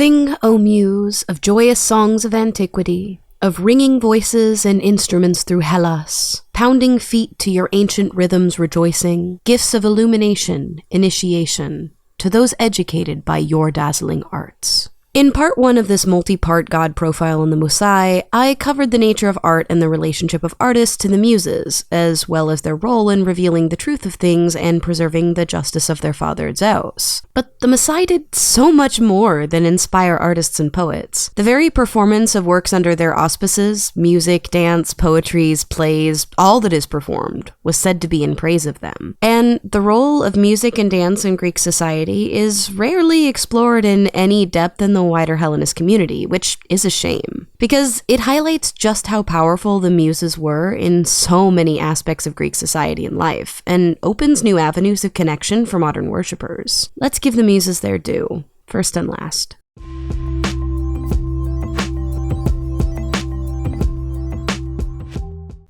Sing, O Muse, of joyous songs of antiquity, of ringing voices and instruments through Hellas, pounding feet to your ancient rhythms rejoicing, gifts of illumination, initiation, to those educated by your dazzling arts. In part 1 of this multi-part god profile in the mousikē, I covered the nature of art and the relationship of artists to the muses, as well as their role in revealing the truth of things and preserving the justice of their father Zeus. But the mousikē did so much more than inspire artists and poets. The very performance of works under their auspices, music, dance, poetries, plays, all that is performed, was said to be in praise of them. And the role of music and dance in Greek society is rarely explored in any depth in the wider Hellenist community, which is a shame, because it highlights just how powerful the muses were in so many aspects of Greek society and life, and opens new avenues of connection for modern worshippers. Let's give the muses their due, first and last.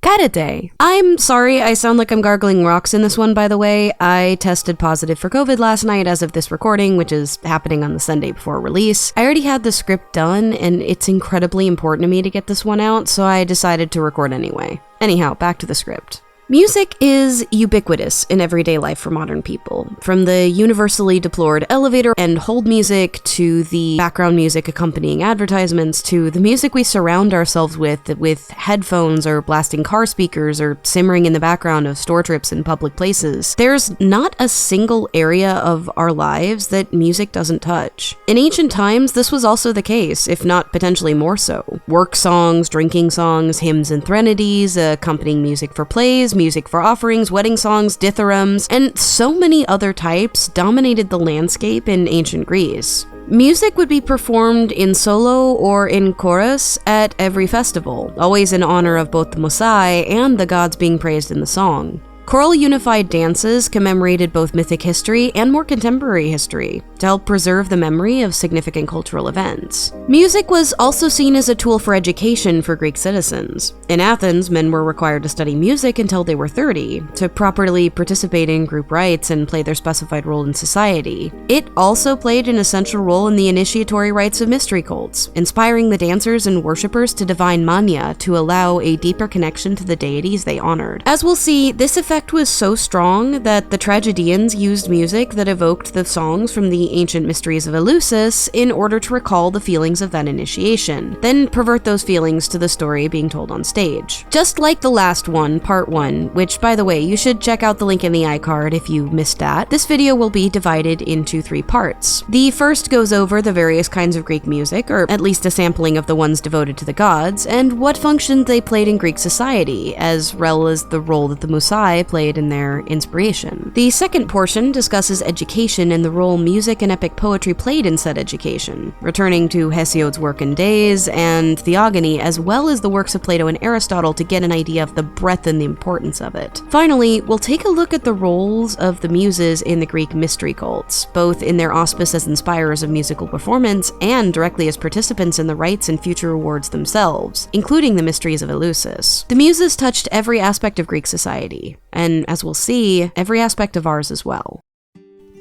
Catalogue. I'm sorry, I sound like I'm gargling rocks in this one, by the way. I tested positive for COVID last night as of this recording, which is happening on the Sunday before release. I already had the script done, and it's incredibly important to me to get this one out, so I decided to record anyway. Anyhow, back to the script. Music is ubiquitous in everyday life for modern people, from the universally deplored elevator and hold music, to the background music accompanying advertisements, to the music we surround ourselves with headphones or blasting car speakers or simmering in the background of store trips in public places. There's not a single area of our lives that music doesn't touch. In ancient times, this was also the case, if not potentially more so. Work songs, drinking songs, hymns and threnodies, accompanying music for plays, music for offerings, wedding songs, dithyrambs, and so many other types dominated the landscape in ancient Greece. Music would be performed in solo or in chorus at every festival, always in honor of both the mousikē and the gods being praised in the song. Choral unified dances commemorated both mythic history and more contemporary history to help preserve the memory of significant cultural events. Music was also seen as a tool for education for Greek citizens. In Athens, men were required to study music until they were 30 to properly participate in group rites and play their specified role in society. It also played an essential role in the initiatory rites of mystery cults, inspiring the dancers and worshippers to divine mania to allow a deeper connection to the deities they honored. As we'll see, this effect was so strong that the tragedians used music that evoked the songs from the ancient mysteries of Eleusis in order to recall the feelings of that initiation, then pervert those feelings to the story being told on stage. Just like the last one, part 1, which, by the way, you should check out the link in the iCard if you missed that, this video will be divided into 3 parts. The first goes over the various kinds of Greek music, or at least a sampling of the ones devoted to the gods, and what function they played in Greek society, as well as the role that the mousikē played in their inspiration. The second portion discusses education and the role music and epic poetry played in said education, returning to Hesiod's work and Days and Theogony, as well as the works of Plato and Aristotle to get an idea of the breadth and the importance of it. Finally, we'll take a look at the roles of the muses in the Greek mystery cults, both in their auspice as inspirers of musical performance and directly as participants in the rites and future rewards themselves, including the mysteries of Eleusis. The muses touched every aspect of Greek society, and as we'll see, every aspect of ours as well.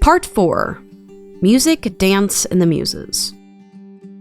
Part 4. Music, Dance, and the Muses.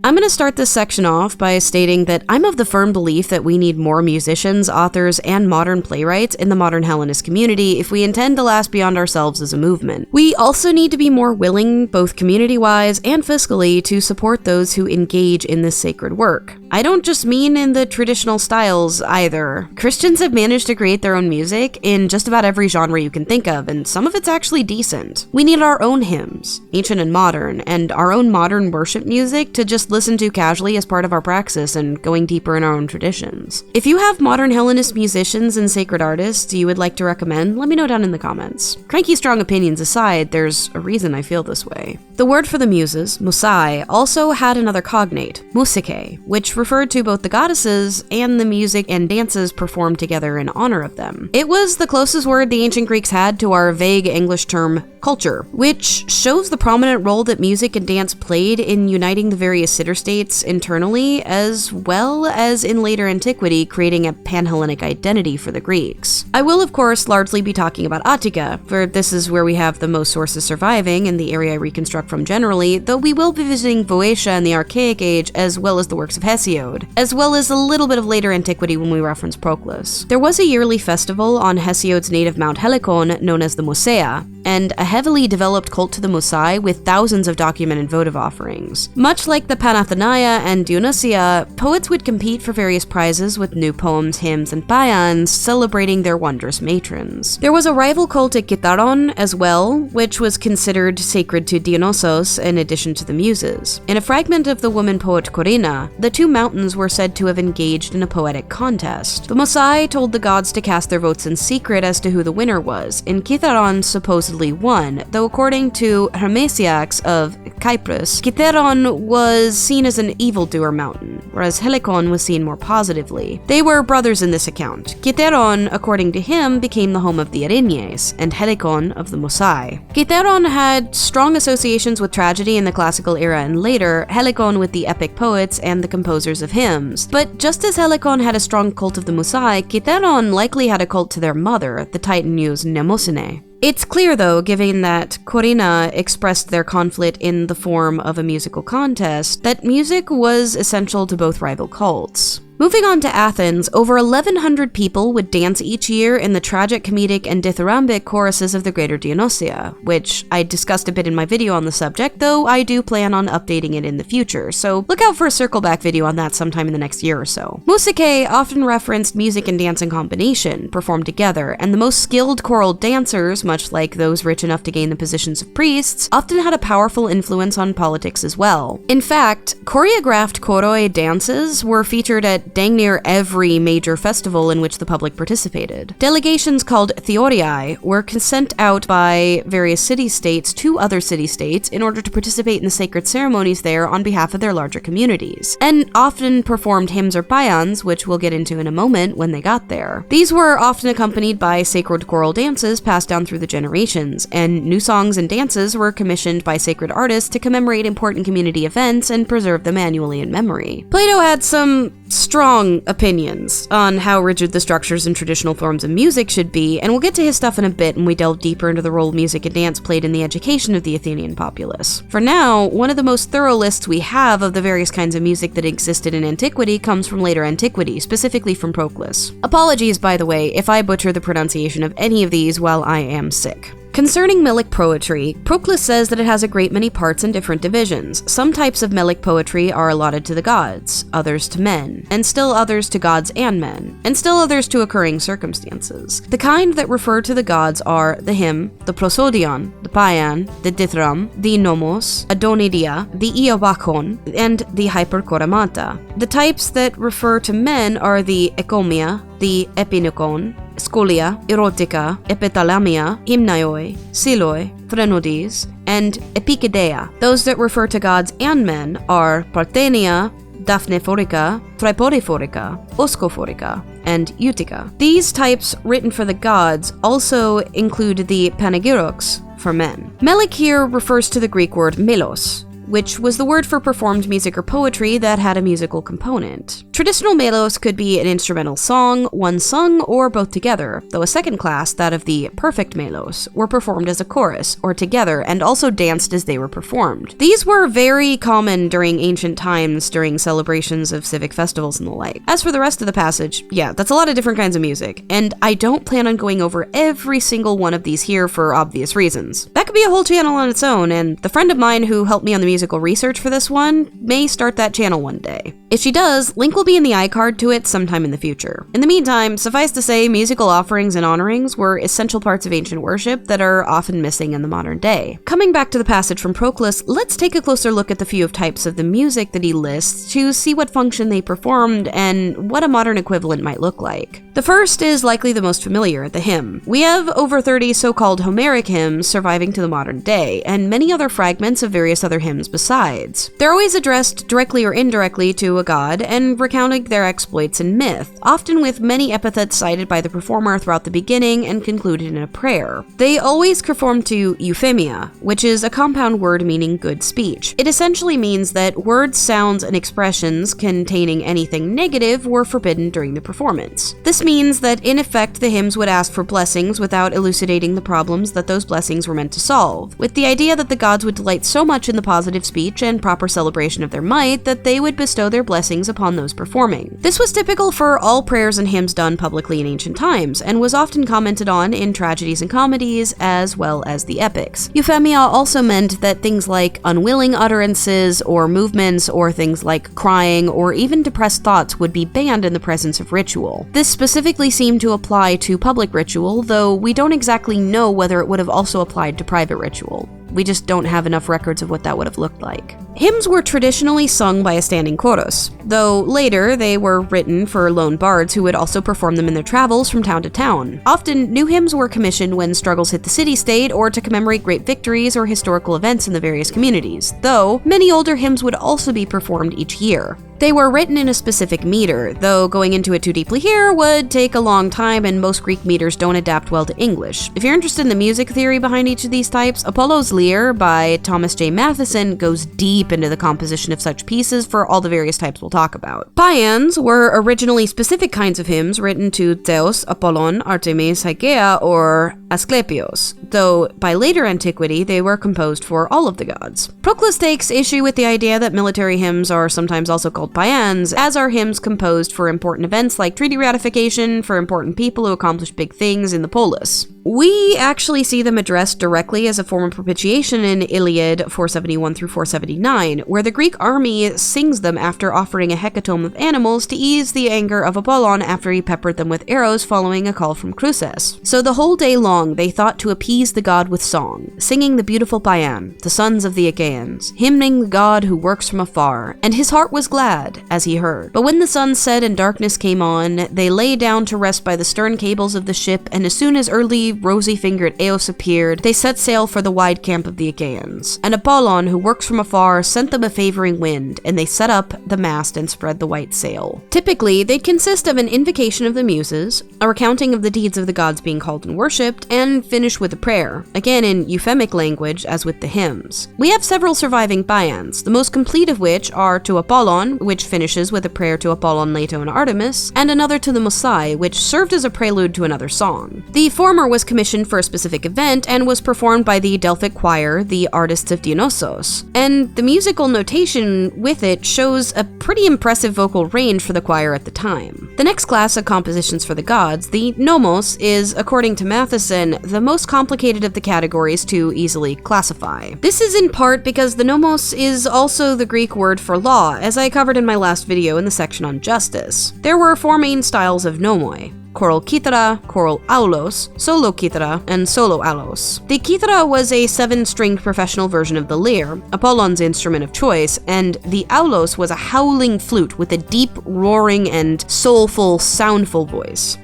I'm going to start this section off by stating that I'm of the firm belief that we need more musicians, authors, and modern playwrights in the modern Hellenist community if we intend to last beyond ourselves as a movement. We also need to be more willing, both community-wise and fiscally, to support those who engage in this sacred work. I don't just mean in the traditional styles either. Christians have managed to create their own music in just about every genre you can think of, and some of it's actually decent. We need our own hymns, ancient and modern, and our own modern worship music to just listen to casually as part of our praxis and going deeper in our own traditions. If you have modern Hellenist musicians and sacred artists you would like to recommend, let me know down in the comments. Cranky strong opinions aside, there's a reason I feel this way. The word for the muses, mousikē, also had another cognate, mousikē, which referred to both the goddesses and the music and dances performed together in honor of them. It was the closest word the ancient Greeks had to our vague English term culture, which shows the prominent role that music and dance played in uniting the various citer-states internally, as well as in later antiquity creating a pan-Hellenic identity for the Greeks. I will, of course, largely be talking about Attica, for this is where we have the most sources surviving and the area I reconstruct from generally, though we will be visiting Boeotia in the Archaic Age, as well as the works of Hesiod, as well as a little bit of later antiquity when we reference Proclus. There was a yearly festival on Hesiod's native Mount Helicon known as the mousikē, and a heavily developed cult to the mousikē with thousands of documented votive offerings. Much like the Panathenaia and Dionysia, poets would compete for various prizes with new poems, hymns, and paians celebrating their wondrous matrons. There was a rival cult at Kitaron as well, which was considered sacred to Dionysos in addition to the Muses. In a fragment of the woman poet Corinna, the two mountains were said to have engaged in a poetic contest. The mousikē told the gods to cast their votes in secret as to who the winner was, and Kitaron supposedly won, though according to Hermesiax of Cyprus, Kitaron was seen as an evildoer mountain, whereas Helicon was seen more positively. They were brothers in this account. Kitaron, according to him, became the home of the Erinyes, and Helicon of the mousikē. Kitaron had strong associations with tragedy in the classical era and later, Helicon with the epic poets and the composers of hymns. But just as Helicon had a strong cult of the mousikē, Kitaron likely had a cult to their mother, the Titan muse Mnemosyne. It's clear, though, given that Corinna expressed their conflict in the form of a musical contest, that music was essential to both rival cults. Moving on to Athens, over 1,100 people would dance each year in the tragic, comedic, and dithyrambic choruses of the Greater Dionysia, which I discussed a bit in my video on the subject, though I do plan on updating it in the future, so look out for a circle back video on that sometime in the next year or so. mousikē often referenced music and dance in combination, performed together, and the most skilled choral dancers, much like those rich enough to gain the positions of priests, often had a powerful influence on politics as well. In fact, choreographed choroi dances were featured at dang near every major festival in which the public participated. Delegations called theoriai were sent out by various city-states to other city-states in order to participate in the sacred ceremonies there on behalf of their larger communities, and often performed hymns or paians, which we'll get into in a moment when they got there. These were often accompanied by sacred choral dances passed down through the generations, and new songs and dances were commissioned by sacred artists to commemorate important community events and preserve them annually in memory. Plato had some strong opinions on how rigid the structures and traditional forms of music should be, and we'll get to his stuff in a bit when we delve deeper into the role music and dance played in the education of the Athenian populace. For now, one of the most thorough lists we have of the various kinds of music that existed in antiquity comes from later antiquity, specifically from Proclus. Apologies, by the way, if I butcher the pronunciation of any of these while I am sick. Concerning melic poetry, Proclus says that it has a great many parts and different divisions. Some types of melic poetry are allotted to the gods, others to men, and still others to gods and men, and still others to occurring circumstances. The kind that refer to the gods are the hymn, the prosodion, the paian, the dithram, the nomos, adonidia, the iobachon, and the hyperchoramata. The types that refer to men are the ekomia, the epinikon, scholia, erotica, epitalamia, hymnaioi, siloi, phrenodis, and epikedeia. Those that refer to gods and men are parthenia, daphnephorica, tripodiphorica, oscophorica, and eutica. These types written for the gods also include the panegyrics for men. Melic here refers to the Greek word melos, which was the word for performed music or poetry that had a musical component. Traditional melos could be an instrumental song, one sung, or both together, though a second class, that of the perfect melos, were performed as a chorus, or together, and also danced as they were performed. These were very common during ancient times during celebrations of civic festivals and the like. As for the rest of the passage, yeah, that's a lot of different kinds of music, and I don't plan on going over every single one of these here for obvious reasons. That could be a whole channel on its own, and the friend of mine who helped me on the musical research for this one may start that channel one day. If she does, link will be in the iCard to it sometime in the future. In the meantime, suffice to say, musical offerings and honorings were essential parts of ancient worship that are often missing in the modern day. Coming back to the passage from Proclus, let's take a closer look at the few types of the music that he lists to see what function they performed and what a modern equivalent might look like. The The first is likely the most familiar, the hymn. We have over 30 so-called Homeric hymns surviving to the modern day, and many other fragments of various other hymns besides. They're always addressed directly or indirectly to a god and recounting their exploits in myth, often with many epithets cited by the performer throughout the beginning and concluded in a prayer. They always conform to euphemia, which is a compound word meaning good speech. It essentially means that words, sounds, and expressions containing anything negative were forbidden during the performance. This means that in effect the hymns would ask for blessings without elucidating the problems that those blessings were meant to solve, with the idea that the gods would delight so much in the positive speech and proper celebration of their might that they would bestow their blessings upon those performing. This was typical for all prayers and hymns done publicly in ancient times, and was often commented on in tragedies and comedies as well as the epics. Euphemia also meant that things like unwilling utterances or movements or things like crying or even depressed thoughts would be banned in the presence of ritual. This specifically seemed to apply to public ritual, though we don't exactly know whether it would have also applied to private ritual. We just don't have enough records of what that would have looked like. Hymns were traditionally sung by a standing chorus, though later they were written for lone bards who would also perform them in their travels from town to town. Often, new hymns were commissioned when struggles hit the city-state or to commemorate great victories or historical events in the various communities, though many older hymns would also be performed each year. They were written in a specific meter, though going into it too deeply here would take a long time and most Greek meters don't adapt well to English. If you're interested in the music theory behind each of these types, Apollo's Lyre by Thomas J. Mathiesen goes deep into the composition of such pieces for all the various types we'll talk about. Paians were originally specific kinds of hymns written to Zeus, Apollon, Artemis, Hygieia, or Asclepios, though by later antiquity they were composed for all of the gods. Proclus takes issue with the idea that military hymns are sometimes also called paians, as are hymns composed for important events like treaty ratification, for important people who accomplish big things in the polis. We actually see them addressed directly as a form of propitiation in Iliad 471 through 479, where the Greek army sings them after offering a hecatomb of animals to ease the anger of Apollon after he peppered them with arrows following a call from Cruces. So the whole day long they thought to appease the god with song, singing the beautiful Paian, the sons of the Achaeans, hymning the god who works from afar, and his heart was glad as he heard. But when the sun set and darkness came on, they lay down to rest by the stern cables of the ship, and as soon as early rosy-fingered Eos appeared, they set sail for the wide camp of the Achaeans. And Apollon, who works from afar, sent them a favoring wind, and they set up the mast and spread the white sail. Typically, they'd consist of an invocation of the Muses, a recounting of the deeds of the gods being called and worshipped, and finish with a prayer, again in euphemic language as with the hymns. We have several surviving paians, the most complete of which are to Apollon, which finishes with a prayer to Apollon, Leto, and Artemis, and another to the mousikē, which served as a prelude to another song. The former was commissioned for a specific event and was performed by the Delphic choir, the artists of Dionysos, and the musical notation with it shows a pretty impressive vocal range for the choir at the time. The next class of compositions for the gods, the nomos, is, according to Mathiesen, the most complicated of the categories to easily classify. This is in part because the nomos is also the Greek word for law, as I covered in my last video in the section on justice. There were four main styles of nomoi: choral kythera, choral aulos, solo kythera, and solo aulos. The kythera was a 7-stringed professional version of the lyre, Apollon's instrument of choice, and the aulos was a howling flute with a deep, roaring, and soulful, soundful voice.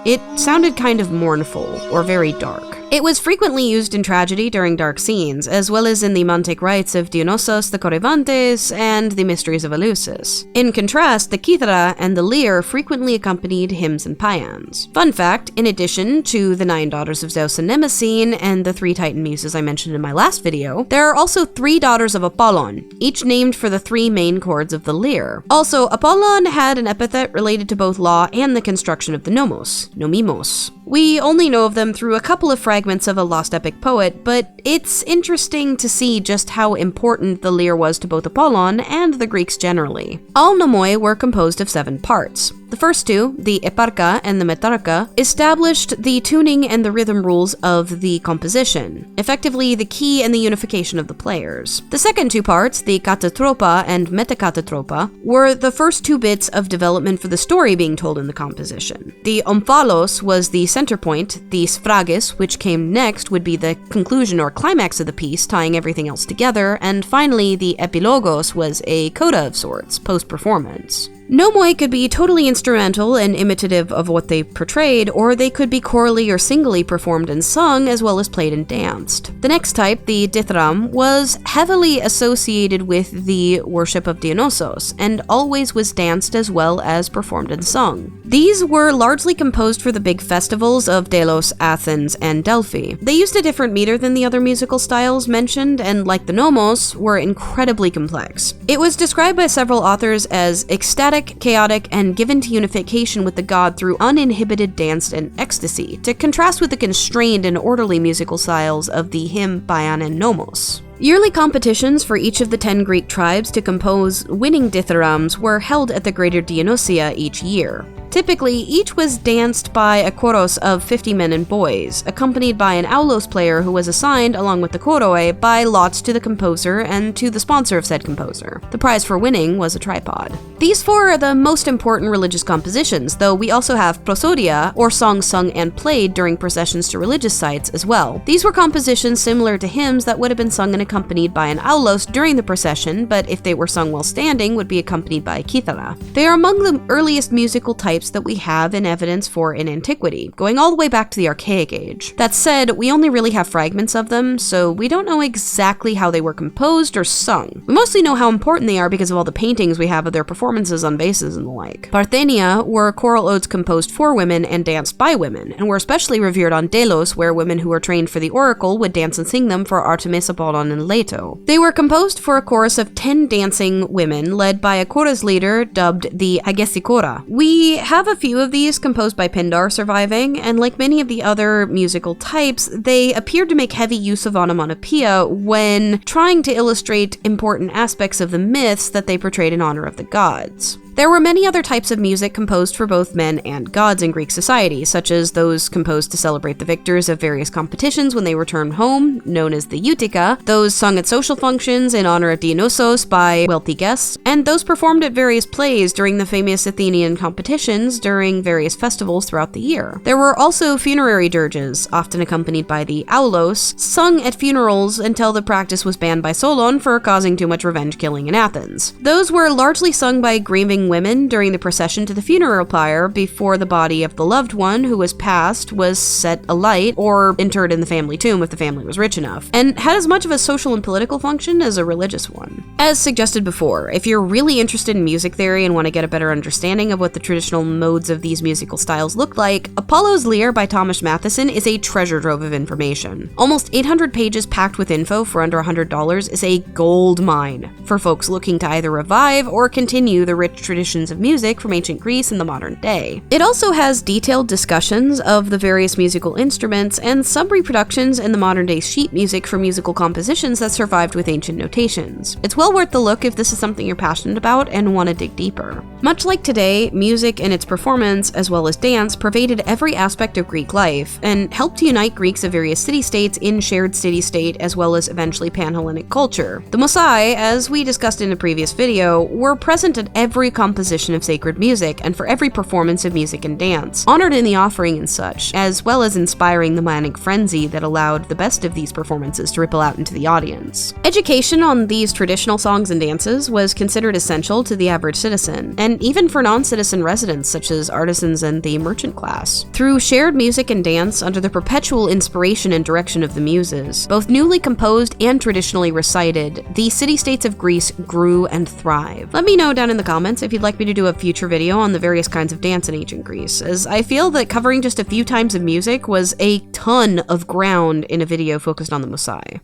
It sounded kind of mournful, or very dark. It was frequently used in tragedy during dark scenes, as well as in the mantic rites of Dionysos the Corybantes and the Mysteries of Eleusis. In contrast, the kythera and the lyre frequently accompanied hymns and paians. Fun fact, in addition to the 9 daughters of Zeus and Mnemosyne and the 3 Titan muses I mentioned in my last video, there are also 3 daughters of Apollon, each named for the 3 main chords of the lyre. Also, Apollon had an epithet related to both law and the construction of the nomos, nomimos. We only know of them through a couple of fragments of a lost epic poet, but it's interesting to see just how important the lyre was to both Apollon and the Greeks generally. All nomoi were composed of 7 parts. The first two, the eparka and the metarka, established the tuning and the rhythm rules of the composition, effectively the key and the unification of the players. The second two parts, the katatropa and metakatatropa, were the first two bits of development for the story being told in the composition. The omphalos was the center point, the sphrages, which came next, would be the conclusion or climax of the piece, tying everything else together, and finally the epilogos was a coda of sorts, post-performance. Nomoi could be totally instrumental and imitative of what they portrayed, or they could be chorally or singly performed and sung, as well as played and danced. The next type, the dithram, was heavily associated with the worship of Dionysos, and always was danced as well as performed and sung. These were largely composed for the big festivals of Delos, Athens, and Delphi. They used a different meter than the other musical styles mentioned, and like the nomos, were incredibly complex. It was described by several authors as ecstatic, chaotic, and given to unification with the god through uninhibited dance and ecstasy, to contrast with the constrained and orderly musical styles of the hymn, paian, and nomos. Yearly competitions for each of the 10 Greek tribes to compose winning dithyramb were held at the Greater Dionysia each year. Typically, each was danced by a chorus of 50 men and boys, accompanied by an aulos player who was assigned, along with the choroi, by lots to the composer and to the sponsor of said composer. The prize for winning was a tripod. These four are the most important religious compositions, though we also have prosodia, or songs sung and played during processions to religious sites as well. These were compositions similar to hymns that would have been sung and accompanied by an aulos during the procession, but if they were sung while standing, would be accompanied by a kithara. They are among the earliest musical types that we have in evidence for in antiquity, going all the way back to the Archaic Age. That said, we only really have fragments of them, so we don't know exactly how they were composed or sung. We mostly know how important they are because of all the paintings we have of their performances on vases and the like. Parthenia were choral odes composed for women and danced by women, and were especially revered on Delos, where women who were trained for the oracle would dance and sing them for Artemis, Apollon, and Leto. They were composed for a chorus of 10 dancing women, led by a chorus leader dubbed the Agesikora. We have a few of these composed by Pindar surviving, and like many of the other musical types, they appeared to make heavy use of onomatopoeia when trying to illustrate important aspects of the myths that they portrayed in honor of the gods. There were many other types of music composed for both men and gods in Greek society, such as those composed to celebrate the victors of various competitions when they returned home, known as the eutika, those sung at social functions in honor of Dionysos by wealthy guests, and those performed at various plays during the famous Athenian competitions during various festivals throughout the year. There were also funerary dirges, often accompanied by the aulos, sung at funerals until the practice was banned by Solon for causing too much revenge killing in Athens. Those were largely sung by grieving women during the procession to the funeral pyre before the body of the loved one who was passed was set alight or interred in the family tomb if the family was rich enough, and had as much of a social and political function as a religious one. As suggested before, if you're really interested in music theory and want to get a better understanding of what the traditional modes of these musical styles look like, Apollo's Lyre by Thomas Mathiesen is a treasure trove of information. Almost 800 pages packed with info for under $100 is a gold mine for folks looking to either revive or continue the rich traditions of music from ancient Greece in the modern day. It also has detailed discussions of the various musical instruments and some reproductions in the modern day sheet music for musical compositions that survived with ancient notations. It's well worth the look if this is something you're passionate about and want to dig deeper. Much like today, music and its performance, as well as dance, pervaded every aspect of Greek life and helped to unite Greeks of various city-states in shared city-state as well as eventually Pan-Hellenic culture. The mousikē, as we discussed in a previous video, were present at every composition of sacred music and for every performance of music and dance, honored in the offering and such, as well as inspiring the manic frenzy that allowed the best of these performances to ripple out into the audience. Education on these traditional songs and dances was considered essential to the average citizen, and even for non-citizen residents such as artisans and the merchant class. Through shared music and dance under the perpetual inspiration and direction of the Muses, both newly composed and traditionally recited, the city-states of Greece grew and thrived. Let me know down in the comments if you'd like me to do a future video on the various kinds of dance in ancient Greece, as I feel that covering just a few times of music was a ton of ground in a video focused on the mousikē.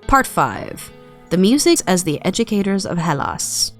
Part 5. The Muses as the Educators of Hellas.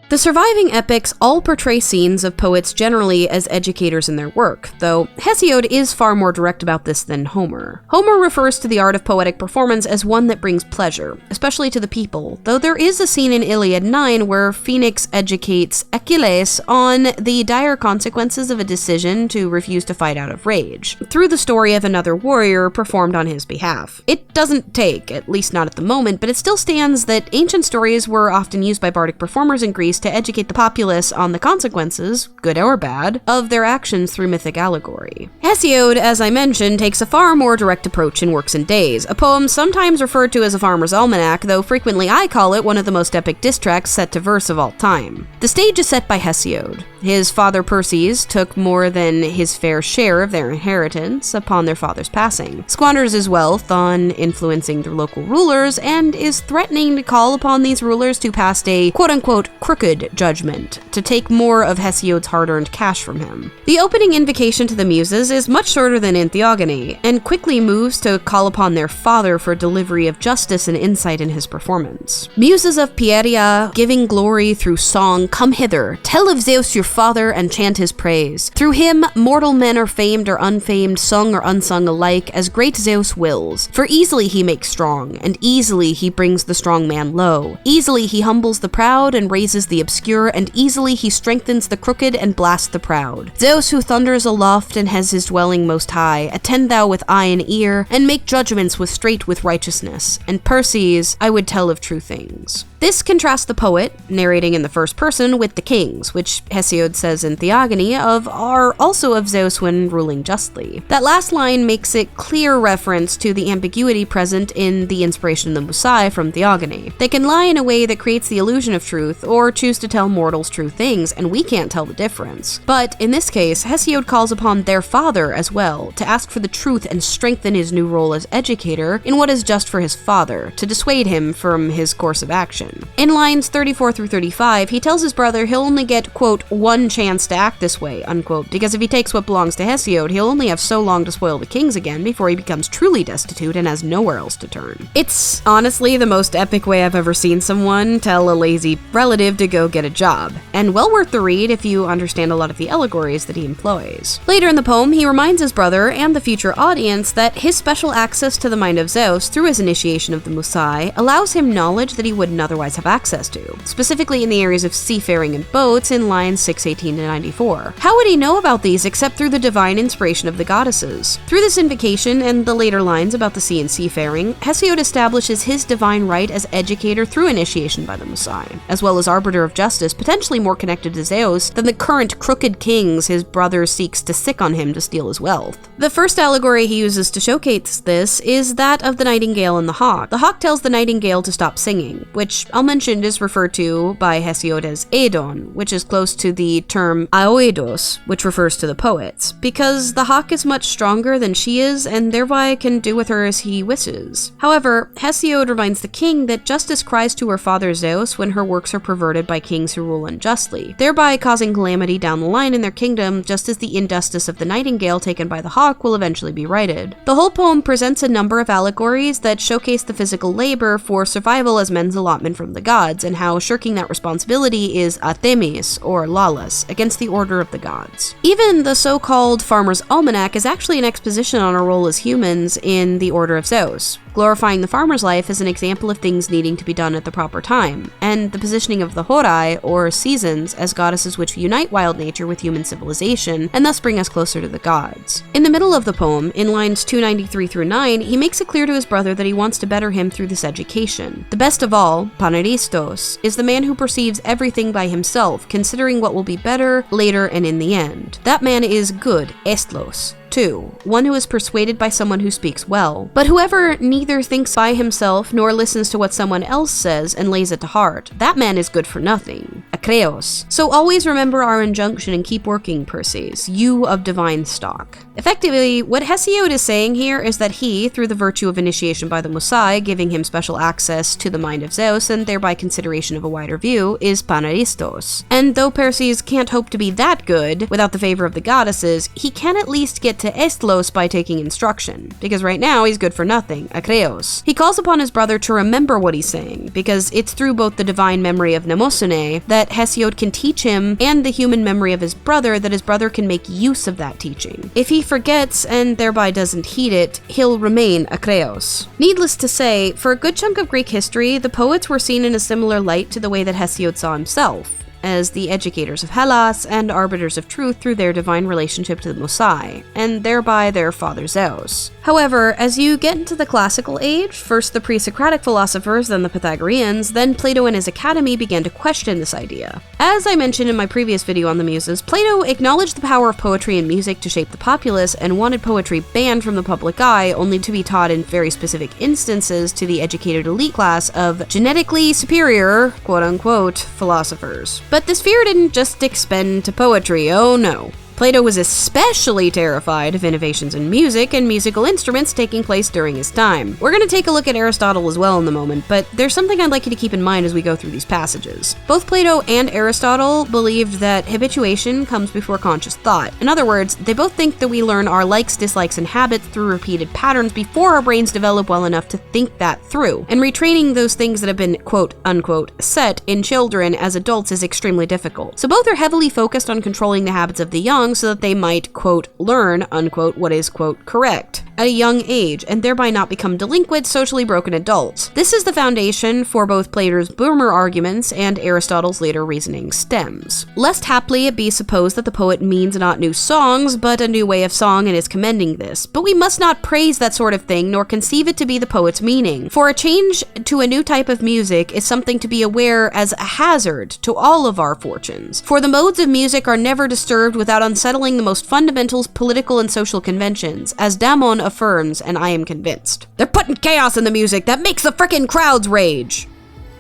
The surviving epics all portray scenes of poets generally as educators in their work, though Hesiod is far more direct about this than Homer. Homer refers to the art of poetic performance as one that brings pleasure, especially to the people, though there is a scene in Iliad 9 where Phoenix educates Achilles on the dire consequences of a decision to refuse to fight out of rage, through the story of another warrior performed on his behalf. It doesn't take, at least not at the moment, but it still stands that ancient stories were often used by bardic performers in Greece to educate the populace on the consequences, good or bad, of their actions through mythic allegory. Hesiod, as I mentioned, takes a far more direct approach in Works and Days, a poem sometimes referred to as a farmer's almanac, though frequently I call it one of the most epic diss tracks set to verse of all time. The stage is set by Hesiod. His father Perses took more than his fair share of their inheritance upon their father's passing, squanders his wealth on influencing the local rulers, and is threatening to call upon these rulers to pass a quote-unquote crooked judgment, to take more of Hesiod's hard-earned cash from him. The opening invocation to the Muses is much shorter than in Theogony, and quickly moves to call upon their father for delivery of justice and insight in his performance. Muses of Pieria, giving glory through song, come hither, tell of Zeus your father and chant his praise. Through him, mortal men are famed or unfamed, sung or unsung alike, as great Zeus wills. For easily he makes strong, and easily he brings the strong man low. Easily he humbles the proud and raises the obscure, and easily he strengthens the crooked and blasts the proud. Zeus who thunders aloft and has his dwelling most high, attend thou with eye and ear, and make judgments with righteousness. And Perses, I would tell of true things. This contrasts the poet, narrating in the first person, with the kings, which Hesiod says in Theogony are also of Zeus when ruling justly. That last line makes it clear reference to the ambiguity present in the inspiration of the mousikē from Theogony. They can lie in a way that creates the illusion of truth, or choose to tell mortals true things, and we can't tell the difference. But in this case, Hesiod calls upon their father as well, to ask for the truth and strengthen his new role as educator in what is just for his father, to dissuade him from his course of action. In lines 34 through 35, he tells his brother he'll only get, quote, one chance to act this way, unquote, because if he takes what belongs to Hesiod, he'll only have so long to spoil the kings again before he becomes truly destitute and has nowhere else to turn. It's honestly the most epic way I've ever seen someone tell a lazy relative to go get a job, and well worth the read if you understand a lot of the allegories that he employs. Later in the poem, he reminds his brother and the future audience that his special access to the mind of Zeus through his initiation of the mousikē allows him knowledge that he wouldn't otherwise have access to, specifically in the areas of seafaring and boats in lines 618 to 94. How would he know about these except through the divine inspiration of the goddesses? Through this invocation and the later lines about the sea and seafaring, Hesiod establishes his divine right as educator through initiation by the mousikē, as well as arbiter of justice, potentially more connected to Zeus than the current crooked kings his brother seeks to sick on him to steal his wealth. The first allegory he uses to showcase this is that of the nightingale and the hawk. The hawk tells the nightingale to stop singing, which I'll mention is referred to by Hesiod as eidon, which is close to the term aoidos, which refers to the poets, because the hawk is much stronger than she is and thereby can do with her as he wishes. However, Hesiod reminds the king that justice cries to her father Zeus when her works are perverted by kings who rule unjustly, thereby causing calamity down the line in their kingdom, just as the injustice of the nightingale taken by the hawk will eventually be righted. The whole poem presents a number of allegories that showcase the physical labor for survival as men's allotment from the gods, and how shirking that responsibility is athemis, or lawless, against the order of the gods. Even the so-called Farmer's Almanac is actually an exposition on our role as humans in the order of Zeus, glorifying the farmer's life as an example of things needing to be done at the proper time, and the positioning of the horai, or seasons, as goddesses which unite wild nature with human civilization, and thus bring us closer to the gods. In the middle of the poem, in lines 293 through 9, he makes it clear to his brother that he wants to better him through this education. The best of all, Paneristos, is the man who perceives everything by himself, considering what will be better, later, and in the end. That man is good, estlos. 2. One who is persuaded by someone who speaks well. But whoever neither thinks by himself nor listens to what someone else says and lays it to heart, that man is good for nothing. Akreos. So always remember our injunction and keep working, Perses, you of divine stock. Effectively, what Hesiod is saying here is that he, through the virtue of initiation by the mousikē, giving him special access to the mind of Zeus and thereby consideration of a wider view, is Paneristos. And though Perses can't hope to be that good without the favor of the goddesses, he can at least get to to estlos by taking instruction, because right now he's good for nothing, akreos. He calls upon his brother to remember what he's saying, because it's through both the divine memory of mnemosine that Hesiod can teach him and the human memory of his brother that his brother can make use of that teaching. If he forgets and thereby doesn't heed it, he'll remain akreos. Needless to say, for a good chunk of Greek history, the poets were seen in a similar light to the way that Hesiod saw himself, as the educators of Hellas and arbiters of truth through their divine relationship to the mousikē, and thereby their father Zeus. However, as you get into the classical age, first the pre-Socratic philosophers, then the Pythagoreans, then Plato and his academy began to question this idea. As I mentioned in my previous video on the Muses, Plato acknowledged the power of poetry and music to shape the populace and wanted poetry banned from the public eye, only to be taught in very specific instances to the educated elite class of genetically superior, quote-unquote, philosophers. But this fear didn't just expend to poetry, oh no. Plato was especially terrified of innovations in music and musical instruments taking place during his time. We're going to take a look at Aristotle as well in a moment, but there's something I'd like you to keep in mind as we go through these passages. Both Plato and Aristotle believed that habituation comes before conscious thought. In other words, they both think that we learn our likes, dislikes, and habits through repeated patterns before our brains develop well enough to think that through. And retraining those things that have been quote-unquote set in children as adults is extremely difficult. So both are heavily focused on controlling the habits of the young so that they might, quote, learn, unquote, what is, quote, correct at a young age, and thereby not become delinquent, socially broken adults. This is the foundation for both Plato's boomer arguments and Aristotle's later reasoning stems. Lest haply it be supposed that the poet means not new songs, but a new way of song, and is commending this. But we must not praise that sort of thing, nor conceive it to be the poet's meaning. For a change to a new type of music is something to be aware as a hazard to all of our fortunes. For the modes of music are never disturbed without unsettling the most fundamental political and social conventions, as Damon affirms, and I am convinced. They're putting chaos in the music that makes the frickin' crowds rage.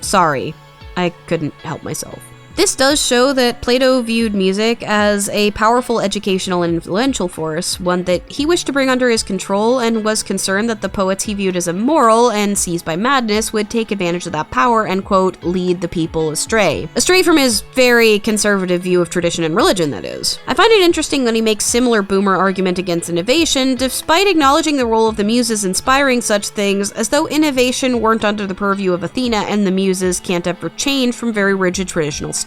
Sorry, I couldn't help myself. This does show that Plato viewed music as a powerful educational and influential force, one that he wished to bring under his control, and was concerned that the poets he viewed as immoral and seized by madness would take advantage of that power and, quote, lead the people astray. Astray from his very conservative view of tradition and religion, that is. I find it interesting that he makes similar boomer argument against innovation, despite acknowledging the role of the Muses inspiring such things, as though innovation weren't under the purview of Athena and the Muses can't ever change from very rigid traditional styles.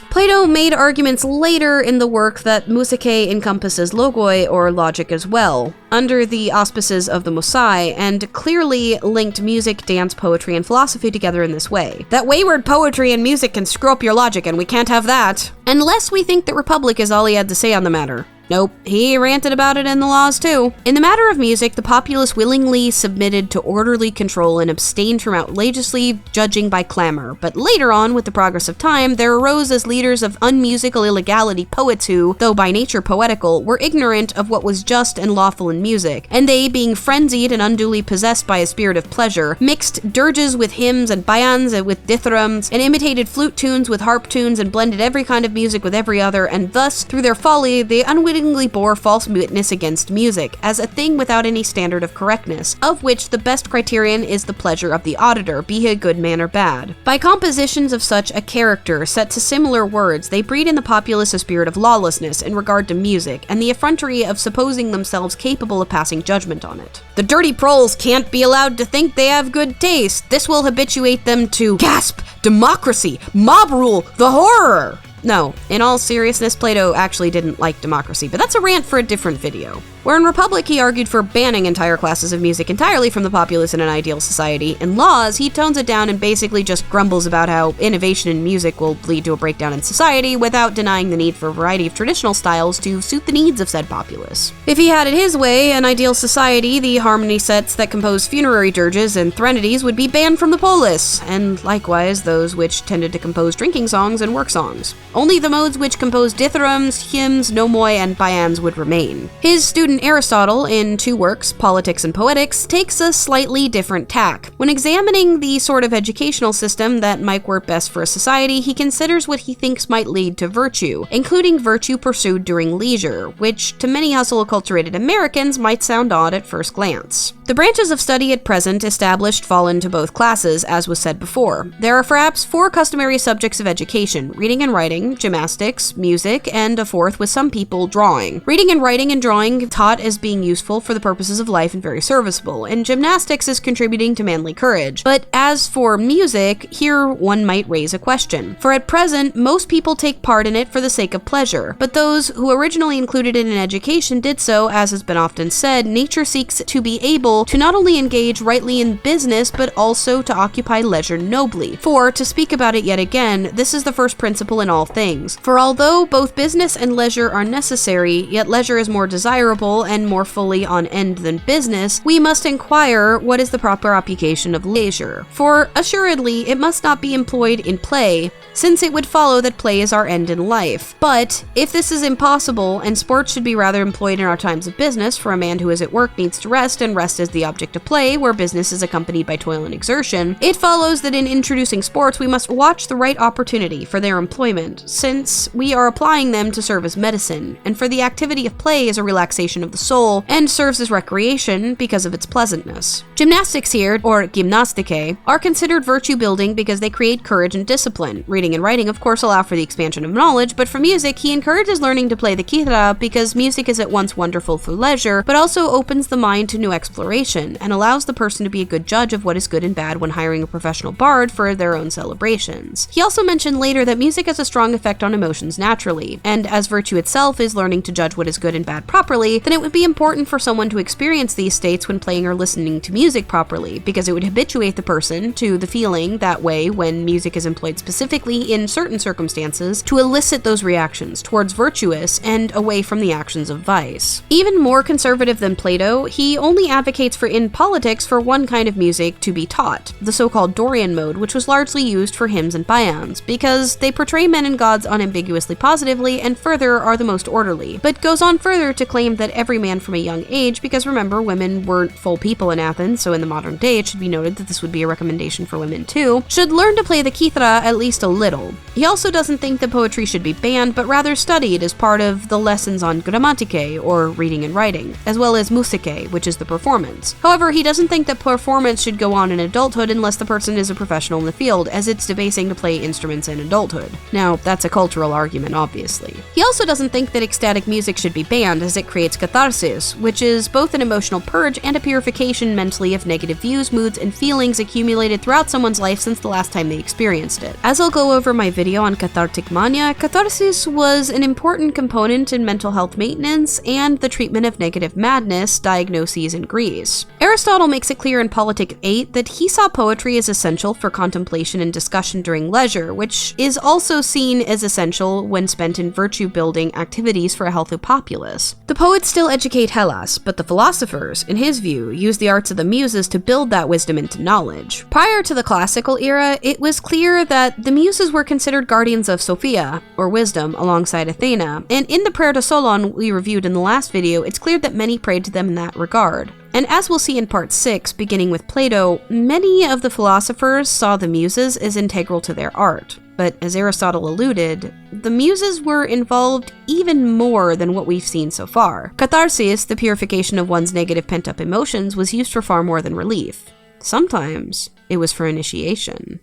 Plato made arguments later in the work that mousikē encompasses logoi, or logic, as well, under the auspices of the mousikē, and clearly linked music, dance, poetry, and philosophy together in this way. That wayward poetry and music can screw up your logic, and we can't have that. Unless we think that Republic is all he had to say on the matter. Nope, he ranted about it in the laws too. In the matter of music, the populace willingly submitted to orderly control and abstained from outrageously judging by clamor, but later on, with the progress of time, there arose as leaders of unmusical illegality poets who, though by nature poetical, were ignorant of what was just and lawful in music, and they, being frenzied and unduly possessed by a spirit of pleasure, mixed dirges with hymns and bayans with dithyrambs, and imitated flute tunes with harp tunes, and blended every kind of music with every other, and thus, through their folly, they unwittingly bore false witness against music, as a thing without any standard of correctness, of which the best criterion is the pleasure of the auditor, be he a good man or bad. By compositions of such a character, set to similar words, they breed in the populace a spirit of lawlessness in regard to music, and the effrontery of supposing themselves capable of passing judgment on it. The dirty proles can't be allowed to think they have good taste. This will habituate them to, gasp, democracy, mob rule, the horror! No, in all seriousness, Plato actually didn't like democracy, but that's a rant for a different video. Where in Republic, he argued for banning entire classes of music entirely from the populace in an ideal society. In Laws, he tones it down and basically just grumbles about how innovation in music will lead to a breakdown in society without denying the need for a variety of traditional styles to suit the needs of said populace. If he had it his way, an ideal society, the harmony sets that compose funerary dirges and threnodies would be banned from the polis, and likewise those which tended to compose drinking songs and work songs. Only the modes which composed dithyrambs, hymns, nomoi, and bayans would remain. His student Aristotle, in two works, Politics and Poetics, takes a slightly different tack. When examining the sort of educational system that might work best for a society, he considers what he thinks might lead to virtue, including virtue pursued during leisure, which to many hustle-acculturated Americans might sound odd at first glance. The branches of study at present established fall into both classes, as was said before. There are perhaps 4 customary subjects of education: reading and writing, gymnastics, music, and a 4th, with some people, drawing. Reading and writing and drawing taught as being useful for the purposes of life and very serviceable, and gymnastics is contributing to manly courage. But as for music, here one might raise a question. For at present, most people take part in it for the sake of pleasure, but those who originally included it in education did so, as has been often said, nature seeks to be able to not only engage rightly in business, but also to occupy leisure nobly. For, to speak about it yet again, this is the first principle in all things. For although both business and leisure are necessary, yet leisure is more desirable and more fully on end than business, we must inquire what is the proper application of leisure. For assuredly, it must not be employed in play, since it would follow that play is our end in life. But if this is impossible, and sports should be rather employed in our times of business, for a man who is at work needs to rest, and rest is the object of play, where business is accompanied by toil and exertion, it follows that in introducing sports we must watch the right opportunity for their employment, since we are applying them to serve as medicine, and for the activity of play is a relaxation of the soul, and serves as recreation because of its pleasantness. Gymnastics here, or gymnastikē, are considered virtue-building because they create courage and discipline. Reading and writing, of course, allow for the expansion of knowledge, but for music, he encourages learning to play the kithara because music is at once wonderful for leisure, but also opens the mind to new exploration, and allows the person to be a good judge of what is good and bad when hiring a professional bard for their own celebrations. He also mentioned later that music has a strong effect on emotions naturally, and as virtue itself is learning to judge what is good and bad properly, then it would be important for someone to experience these states when playing or listening to music properly, because it would habituate the person to the feeling that way when music is employed specifically in certain circumstances to elicit those reactions towards virtuous and away from the actions of vice. Even more conservative than Plato, he only advocates for in politics for one kind of music to be taught, the so-called Dorian mode, which was largely used for hymns and paeans, because they portray men and gods unambiguously positively and further are the most orderly, but goes on further to claim that every man from a young age, because remember, women weren't full people in Athens, so in the modern day it should be noted that this would be a recommendation for women too, should learn to play the kithara at least a little. He also doesn't think that poetry should be banned, but rather studied as part of the lessons on grammatikē, or reading and writing, as well as mousikē, which is the performance. However, he doesn't think that performance should go on in adulthood unless the person is a professional in the field, as it's debasing to play instruments in adulthood. Now, that's a cultural argument, obviously. He also doesn't think that ecstatic music should be banned, as it creates catharsis, which is both an emotional purge and a purification mentally of negative views, moods, and feelings accumulated throughout someone's life since the last time they experienced it. As I'll go over my video on cathartic mania, catharsis was an important component in mental health maintenance and the treatment of negative madness diagnoses in Greece. Aristotle makes it clear in Politic 8 that he saw poetry as essential for contemplation and discussion during leisure, which is also seen as essential when spent in virtue-building activities for a healthy populace. The poets still educate Hellas, but the philosophers, in his view, use the arts of the Muses to build that wisdom into knowledge. Prior to the classical era, it was clear that the Muses were considered guardians of Sophia, or wisdom, alongside Athena, and in the prayer to Solon we reviewed in the last video, it's clear that many prayed to them in that regard. And as we'll see in part 6, beginning with Plato, many of the philosophers saw the Muses as integral to their art. But as Aristotle alluded, the Muses were involved even more than what we've seen so far. Catharsis, the purification of one's negative pent-up emotions, was used for far more than relief. Sometimes it was for initiation.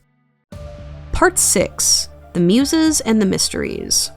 Part 6. The Muses and the Mysteries.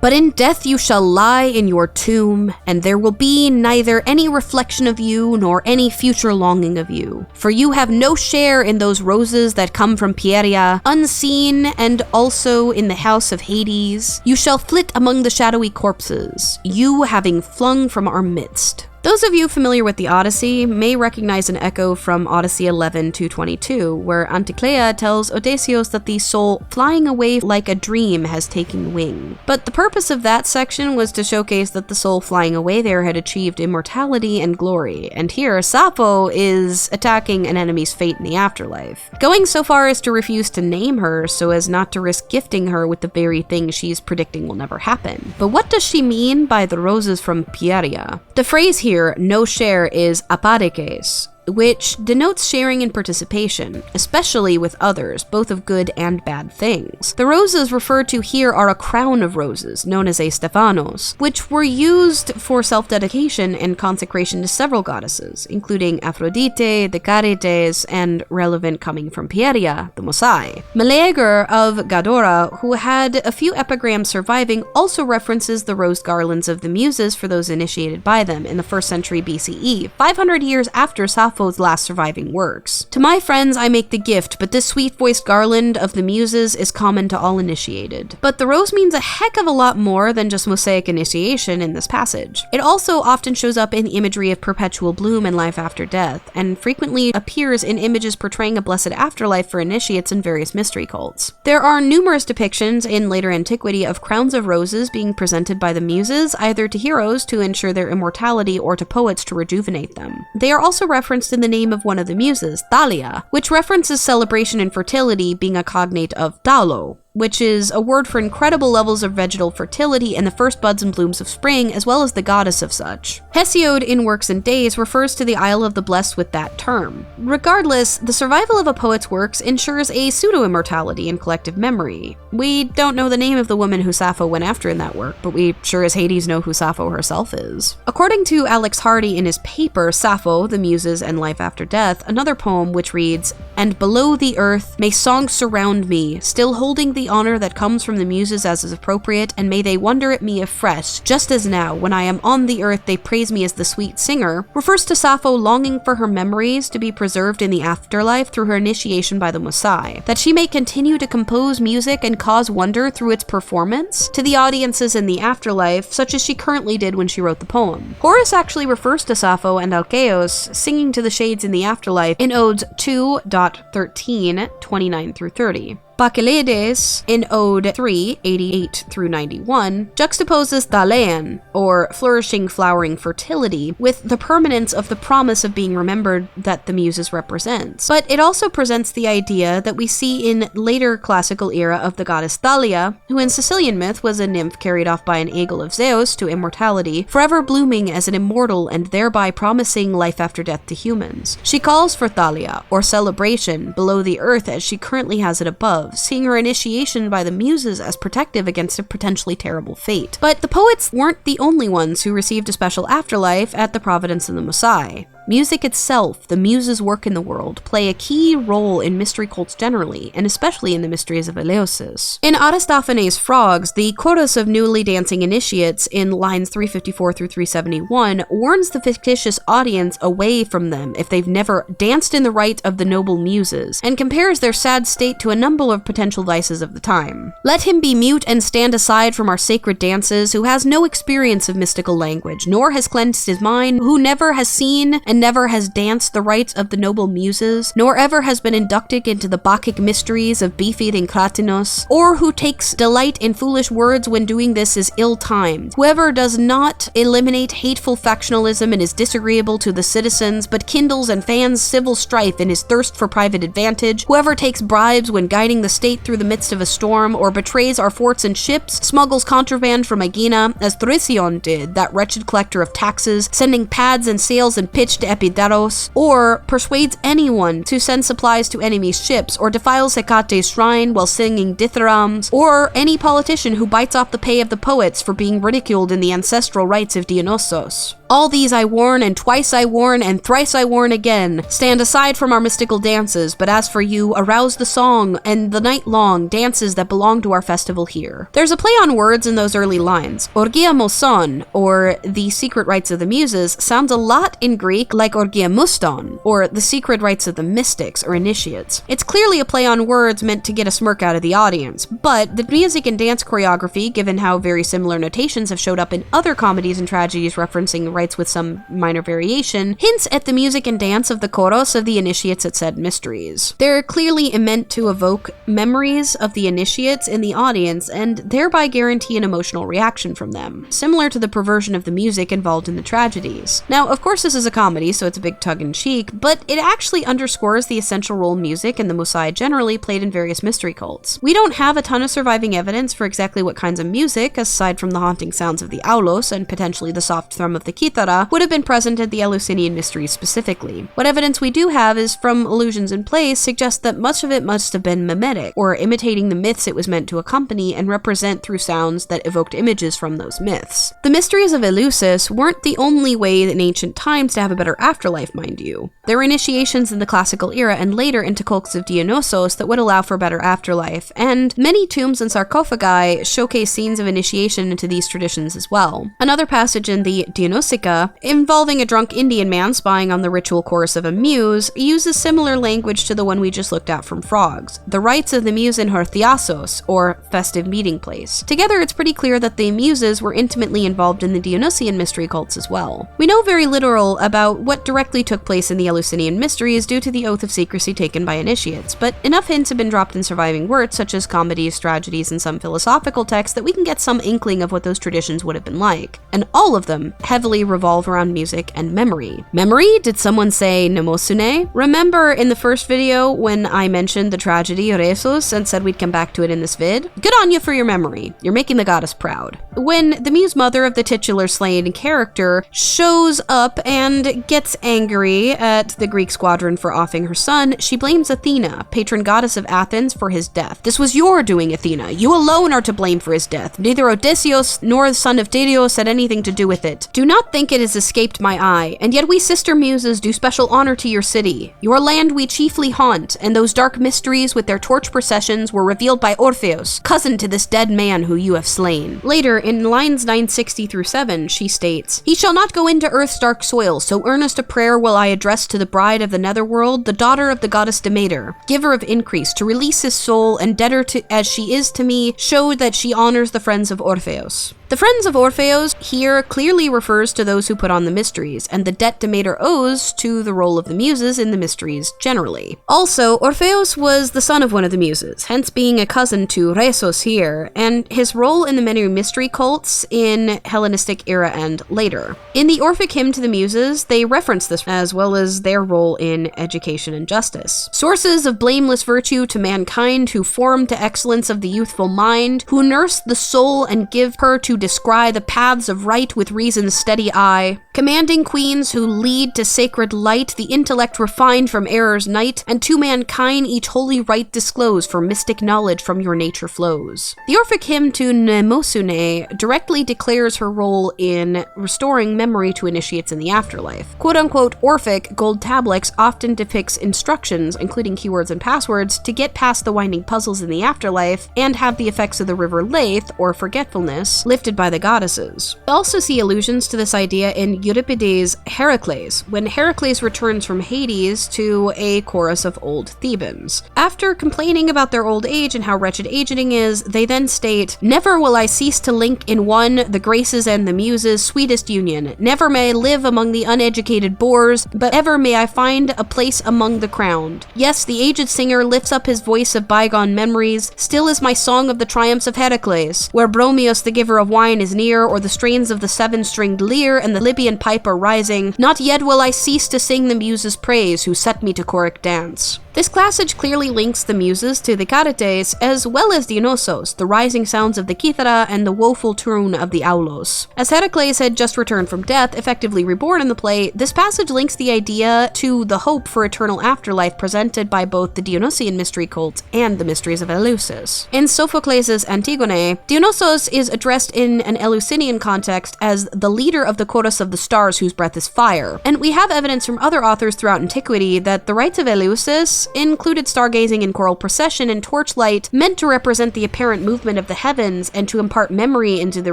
But in death you shall lie in your tomb, and there will be neither any reflection of you nor any future longing of you. For you have no share in those roses that come from Pieria, unseen, and also in the house of Hades. You shall flit among the shadowy corpses, you having flung from our midst. Those of you familiar with the Odyssey may recognize an echo from Odyssey 11:222, where Anticlea tells Odysseus that the soul flying away like a dream has taken wing. But the purpose of that section was to showcase that the soul flying away there had achieved immortality and glory, and here Sappho is attacking an enemy's fate in the afterlife, going so far as to refuse to name her so as not to risk gifting her with the very thing she's predicting will never happen. But what does she mean by the roses from Pieria? The phrase here, no share, is aparikes, which denotes sharing and participation, especially with others, both of good and bad things. The roses referred to here are a crown of roses, known as a Stephanos, which were used for self-dedication and consecration to several goddesses, including Aphrodite, the Carites, and relevant coming from Pieria, the mousikē. Meleager of Gadora, who had a few epigrams surviving, also references the rose garlands of the Muses for those initiated by them in the 1st century BCE, 500 years after Sappho's last surviving works. To my friends I make the gift, but this sweet-voiced garland of the Muses is common to all initiated. But the rose means a heck of a lot more than just mosaic initiation in this passage. It also often shows up in imagery of perpetual bloom and life after death, and frequently appears in images portraying a blessed afterlife for initiates in various mystery cults. There are numerous depictions in later antiquity of crowns of roses being presented by the Muses, either to heroes to ensure their immortality or to poets to rejuvenate them. They are also referenced in the name of one of the Muses, Thalia, which references celebration and fertility being a cognate of Taulo, which is a word for incredible levels of vegetal fertility and the first buds and blooms of spring, as well as the goddess of such. Hesiod in Works and Days refers to the Isle of the Blessed with that term. Regardless, the survival of a poet's works ensures a pseudo-immortality in collective memory. We don't know the name of the woman who Sappho went after in that work, but we sure as Hades know who Sappho herself is. According to Alex Hardy in his paper, Sappho, the Muses, and Life After Death, another poem which reads, "And below the earth may songs surround me, still holding the honor that comes from the Muses as is appropriate, and may they wonder at me afresh, just as now, when I am on the earth, they praise me as the sweet singer," refers to Sappho longing for her memories to be preserved in the afterlife through her initiation by the mousikē, that she may continue to compose music and cause wonder through its performance to the audiences in the afterlife, such as she currently did when she wrote the poem. Horace actually refers to Sappho and Alcaeus singing to the shades in the afterlife in Odes 2.13, 29 through 30. Bacchylides, in Ode 3, 88 through 91, juxtaposes Thalean, or flourishing, flowering fertility, with the permanence of the promise of being remembered that the Muses represents. But it also presents the idea that we see in later classical era of the goddess Thalia, who in Sicilian myth was a nymph carried off by an eagle of Zeus to immortality, forever blooming as an immortal and thereby promising life after death to humans. She calls for Thalia, or celebration, below the earth as she currently has it above, seeing her initiation by the Muses as protective against a potentially terrible fate. But the poets weren't the only ones who received a special afterlife at the Providence and the mousikē. Music itself, the Muses' work in the world, play a key role in mystery cults generally, and especially in the mysteries of Eleusis. In Aristophanes' Frogs, the chorus of newly dancing initiates in lines 354 through 371 warns the fictitious audience away from them if they've never danced in the rite of the noble Muses, and compares their sad state to a number of potential vices of the time. "Let him be mute and stand aside from our sacred dances, who has no experience of mystical language, nor has cleansed his mind, who never has seen and never has danced the rites of the noble Muses, nor ever has been inducted into the Bacchic mysteries of Bephid and Kratinos, or who takes delight in foolish words when doing this is ill-timed. Whoever does not eliminate hateful factionalism and is disagreeable to the citizens, but kindles and fans civil strife in his thirst for private advantage, whoever takes bribes when guiding the state through the midst of a storm, or betrays our forts and ships, smuggles contraband from Aegina, as Thracion did, that wretched collector of taxes, sending pads and sails and pitch to Epidaros, or persuades anyone to send supplies to enemy ships, or defiles Hecate's shrine while singing dithyrambs, or any politician who bites off the pay of the poets for being ridiculed in the ancestral rites of Dionysos. All these I warn, and twice I warn, and thrice I warn again. Stand aside from our mystical dances, but as for you, arouse the song, and the night long dances that belong to our festival here." There's a play on words in those early lines. Orgia moson, or the secret rites of the Muses, sounds a lot in Greek like orgia muston, or the secret rites of the mystics or initiates. It's clearly a play on words meant to get a smirk out of the audience, but the music and dance choreography, given how very similar notations have showed up in other comedies and tragedies referencing rites with some minor variation, hints at the music and dance of the chorus of the initiates at said mysteries. They're clearly meant to evoke memories of the initiates in the audience and thereby guarantee an emotional reaction from them, similar to the perversion of the music involved in the tragedies. Now, of course this is a comedy, comedy, so it's a big tongue-in-cheek, but it actually underscores the essential role music and the mousikē generally played in various mystery cults. We don't have a ton of surviving evidence for exactly what kinds of music, aside from the haunting sounds of the aulos and potentially the soft thrum of the kithara, would have been present at the Eleusinian Mysteries specifically. What evidence we do have is from allusions in plays suggest that much of it must have been mimetic, or imitating the myths it was meant to accompany and represent through sounds that evoked images from those myths. The mysteries of Eleusis weren't the only way in ancient times to have a better afterlife, mind you. There were initiations in the classical era and later into cults of Dionysos that would allow for better afterlife, and many tombs and sarcophagi showcase scenes of initiation into these traditions as well. Another passage in the Dionysica, involving a drunk Indian man spying on the ritual chorus of a muse, uses similar language to the one we just looked at from frogs, the rites of the muse in her Theasos, or festive meeting place. Together, it's pretty clear that the muses were intimately involved in the Dionysian mystery cults as well. We know very little about what directly took place in the Eleusinian Mysteries due to the oath of secrecy taken by initiates, but enough hints have been dropped in surviving works such as comedies, tragedies, and some philosophical texts that we can get some inkling of what those traditions would have been like. And all of them heavily revolve around music and memory. Memory? Did someone say nemosune? Remember in the first video when I mentioned the tragedy Oresus and said we'd come back to it in this vid? Good on you for your memory. You're making the goddess proud. When the muse mother of the titular slain character shows up and gets angry at the Greek squadron for offing her son, she blames Athena, patron goddess of Athens, for his death. This was your doing, Athena. You alone are to blame for his death. Neither Odysseus nor the son of Tereus had anything to do with it. Do not think it has escaped my eye, and yet we sister muses do special honor to your city. Your land we chiefly haunt, and those dark mysteries with their torch processions were revealed by Orpheus, cousin to this dead man who you have slain. Later, in lines 960 through 7, she states, "He shall not go into earth's dark soil, so earnest a prayer will I address to the bride of the netherworld, the daughter of the goddess Demeter, giver of increase, to release his soul, and debtor to, as she is to me, show that she honors the friends of Orpheus." The friends of Orpheus here clearly refers to those who put on the mysteries, and the debt Demeter owes to the role of the muses in the mysteries generally. Also, Orpheus was the son of one of the muses, hence being a cousin to Rhesus here, and his role in the many mystery cults in Hellenistic era and later. In the Orphic hymn to the muses, they reference this as well as their role in education and justice. Sources of blameless virtue to mankind, who form to excellence of the youthful mind, who nurse the soul and give her to descry the paths of right with reason's steady eye, commanding queens who lead to sacred light, the intellect refined from error's night, and to mankind each holy right disclose, for mystic knowledge from your nature flows. The Orphic hymn to Nemosune directly declares her role in restoring memory to initiates in the afterlife. Quote-unquote Orphic gold tablets often depicts instructions, including keywords and passwords, to get past the winding puzzles in the afterlife and have the effects of the river Lethe, or forgetfulness, lifted by the goddesses. We also see allusions to this idea in Euripides' Heracles, when Heracles returns from Hades to a chorus of old Thebans. After complaining about their old age and how wretched aging is, they then state, "Never will I cease to link in one the graces and the muses' sweetest union. Never may I live among the uneducated boors, but ever may I find a place among the crowned. Yes, the aged singer lifts up his voice of bygone memories. Still is my song of the triumphs of Heracles, where Bromios the giver of wine is near, or the strains of the seven-stringed lyre and the Libyan pipe are rising. Not yet will I cease to sing the muses' praise, who set me to choric dance." This passage clearly links the muses to the Charites, as well as Dionysos, the rising sounds of the kithara and the woeful tune of the aulos. As Heracles had just returned from death, effectively reborn in the play, this passage links the idea to the hope for eternal afterlife presented by both the Dionysian mystery cults and the mysteries of Eleusis. In Sophocles' Antigone, Dionysos is addressed in an Eleusinian context as the leader of the chorus of the stars whose breath is fire, and we have evidence from other authors throughout antiquity that the rites of Eleusis included stargazing in choral procession and torchlight, meant to represent the apparent movement of the heavens and to impart memory into the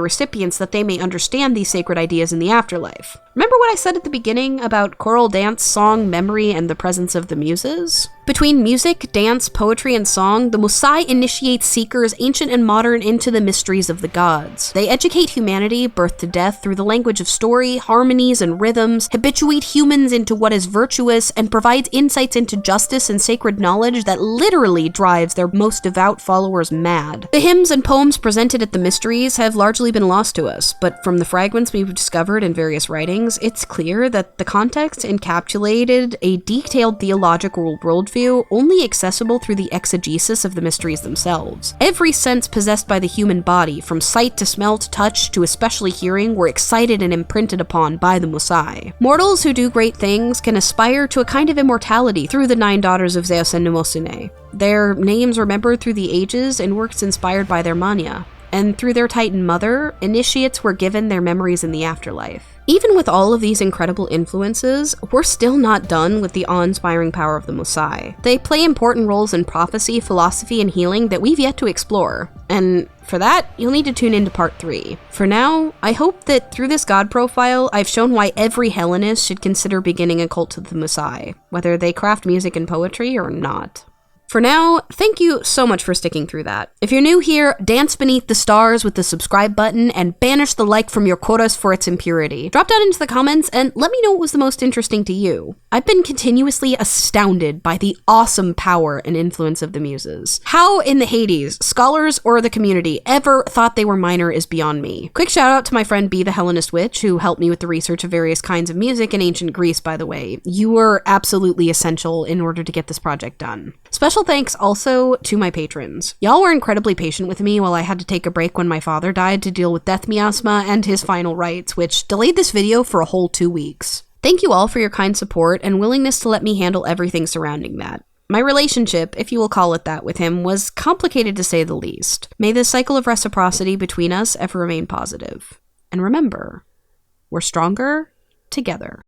recipients that they may understand these sacred ideas in the afterlife. Remember what I said at the beginning about choral dance, song, memory, and the presence of the muses? Between music, dance, poetry, and song, the mousikē initiates seekers, ancient and modern, into the mysteries of the gods. They educate humanity, birth to death, through the language of story, harmonies, and rhythms, habituate humans into what is virtuous, and provides insights into justice and sacred knowledge that literally drives their most devout followers mad. The hymns and poems presented at the mysteries have largely been lost to us, but from the fragments we've discovered in various writings, it's clear that the context encapsulated a detailed theological worldview only accessible through the exegesis of the mysteries themselves. Every sense possessed by the human body, from sight to smell to touch to especially hearing, were excited and imprinted upon by the mousikē. Mortals who do great things can aspire to a kind of immortality through the 9 daughters of Zeus and Mnemosyne. Their names remembered through the ages and works inspired by their mania. And through their Titan mother, initiates were given their memories in the afterlife. Even with all of these incredible influences, we're still not done with the awe-inspiring power of the mousikē. They play important roles in prophecy, philosophy, and healing that we've yet to explore. And for that, you'll need to tune into part 3. For now, I hope that through this god profile, I've shown why every Hellenist should consider beginning a cult to the mousikē, whether they craft music and poetry or not. For now, thank you so much for sticking through that. If you're new here, dance beneath the stars with the subscribe button and banish the like from your quotas for its impurity. Drop down into the comments and let me know what was the most interesting to you. I've been continuously astounded by the awesome power and influence of the Muses. How in the Hades, scholars or the community ever thought they were minor is beyond me. Quick shout out to my friend B the Hellenist Witch, who helped me with the research of various kinds of music in ancient Greece, by the way. You were absolutely essential in order to get this project done. Special thanks also to my patrons. Y'all were incredibly patient with me while I had to take a break when my father died to deal with death miasma and his final rites, which delayed this video for a whole 2 weeks. Thank you all for your kind support and willingness to let me handle everything surrounding that. My relationship, if you will call it that, with him was complicated to say the least. May this cycle of reciprocity between us ever remain positive. And remember, we're stronger together.